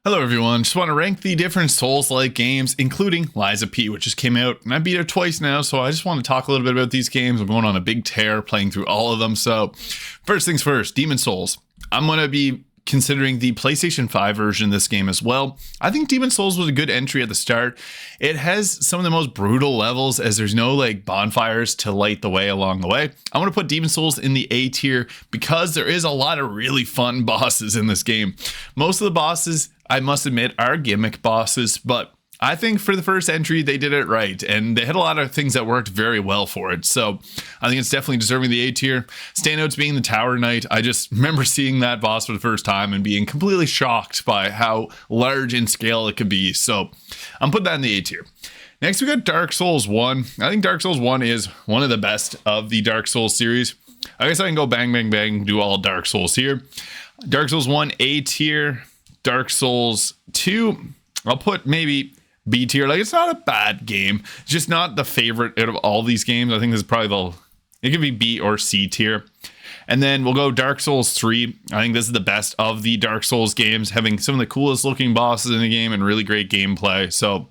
Hello everyone, just want to rank the different Souls-like games, including Lies of P, which just came out, and I beat it twice now, so I just want to talk a little bit about these games. I'm going on a big tear, playing through all of them, so first things first, Demon Souls. I'm going to be considering the PlayStation 5 version of this game as well. I think Demon Souls was a good entry at the start. It has some of the most brutal levels as there's no like bonfires to light the way along the way. I want to put Demon Souls in the A tier because there is a lot of really fun bosses in this game. Most of the bosses, I must admit, are gimmick bosses, but I think for the first entry, they did it right, and they had a lot of things that worked very well for it. So I think it's definitely deserving the A tier. Standouts being the Tower Knight. I just remember seeing that boss for the first time and being completely shocked by how large in scale it could be. So I'm putting that in the A tier. Next, we got Dark Souls 1. I think Dark Souls 1 is one of the best of the Dark Souls series. I guess I can go bang, bang, bang, do all Dark Souls here. Dark Souls 1, A tier. Dark Souls 2, I'll put maybe B tier. Like, it's not a bad game, just not the favorite out of all these games. I think this is probably it could be B or C tier. And then we'll go Dark Souls 3. I think this is the best of the Dark Souls games, having some of the coolest looking bosses in the game and really great gameplay. So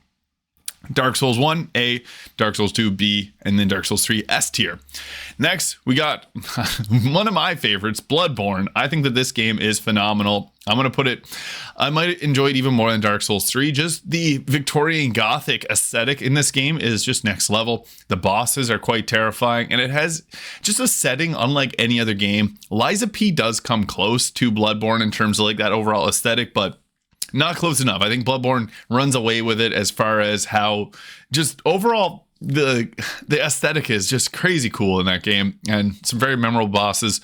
Dark Souls 1, A, Dark Souls 2, B, and then Dark Souls 3, S tier. Next, we got one of my favorites, Bloodborne. I think that this game is phenomenal. I'm going to put it, I might enjoy it even more than Dark Souls 3. Just the Victorian Gothic aesthetic in this game is just next level. The bosses are quite terrifying, and it has just a setting unlike any other game. Lies of P does come close to Bloodborne in terms of like that overall aesthetic, but not close enough. I think Bloodborne runs away with it as far as how just overall the aesthetic is just crazy cool in that game, and some very memorable bosses.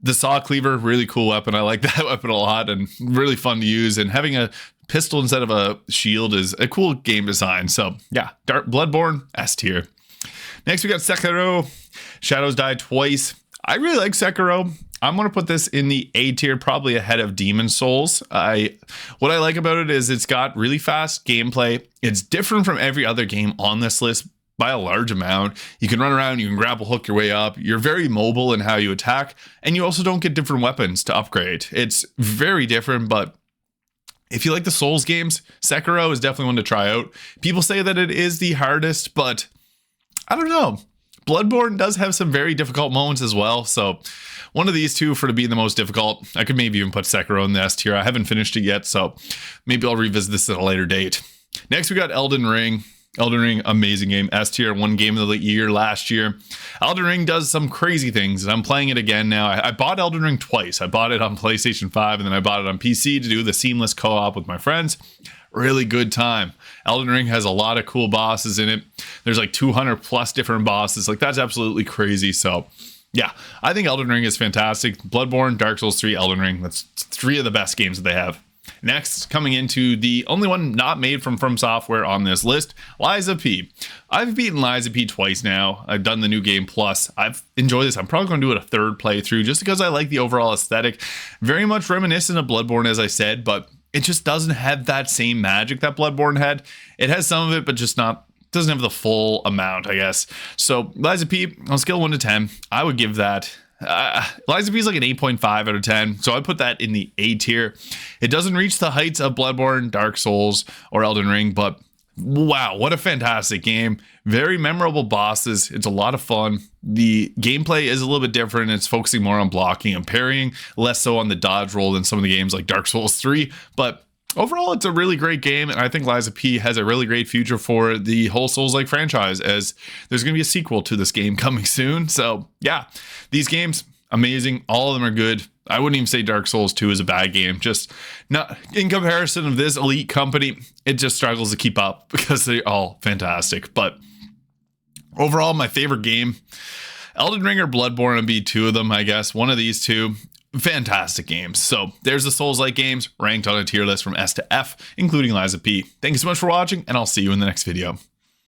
The Saw Cleaver, really cool weapon. I like that weapon a lot and really fun to use. And having a pistol instead of a shield is a cool game design. So yeah, Bloodborne, S tier. Next, we got Sekiro Shadows Die Twice. I really like Sekiro. I'm going to put this in the A tier, probably ahead of Demon Souls. What I like about it is it's got really fast gameplay. It's different from every other game on this list by a large amount. You can run around, you can grapple hook your way up. You're very mobile in how you attack, and you also don't get different weapons to upgrade. It's very different, but if you like the Souls games, Sekiro is definitely one to try out. People say that it is the hardest, but I don't know. Bloodborne does have some very difficult moments as well, so one of these two for to be the most difficult. I could maybe even put Sekiro in the S tier. I haven't finished it yet, so maybe I'll revisit this at a later date. Next, we got Elden Ring. Elden Ring, amazing game. S tier, one game of the year last year. Elden Ring does some crazy things, and I'm playing it again now. I bought Elden Ring twice. I bought it on PlayStation 5, and then I bought it on PC to do the seamless co-op with my friends. Really good time. Elden Ring has a lot of cool bosses in it. There's like 200 plus different bosses. Like, that's absolutely crazy. So yeah, I think Elden Ring is fantastic. Bloodborne, Dark Souls 3, Elden Ring. That's three of the best games that they have. Next, coming into the only one not made from Software on this list, Lies of P. I've beaten Lies of P twice now. I've done the new game plus. I've enjoyed this. I'm probably going to do it a third playthrough just because I like the overall aesthetic. Very much reminiscent of Bloodborne, as I said, but it just doesn't have that same magic that Bloodborne had. It has some of it, but just doesn't have the full amount, I guess. So Lies of P, on a scale of 1 to 10, I would give that Lies of P is like an 8.5 out of 10, so I put that in the A tier. It doesn't reach the heights of Bloodborne, Dark Souls, or Elden Ring, but wow, what a fantastic game. Very memorable bosses. It's a lot of fun. The gameplay is a little bit different. It's focusing more on blocking and parrying, less so on the dodge roll than some of the games like Dark Souls 3, but overall, it's a really great game, and I think Lies of P has a really great future for the whole Souls-like franchise, as there's going to be a sequel to this game coming soon. So yeah, these games, amazing. All of them are good. I wouldn't even say Dark Souls 2 is a bad game. Just not in comparison of this elite company, it just struggles to keep up because they're all fantastic. But overall, my favorite game, Elden Ring or Bloodborne would be two of them, I guess. One of these two. Fantastic games. So there's the Souls-like games ranked on a tier list from S to F, including Lies of P. Thank you so much for watching, and I'll see you in the next video.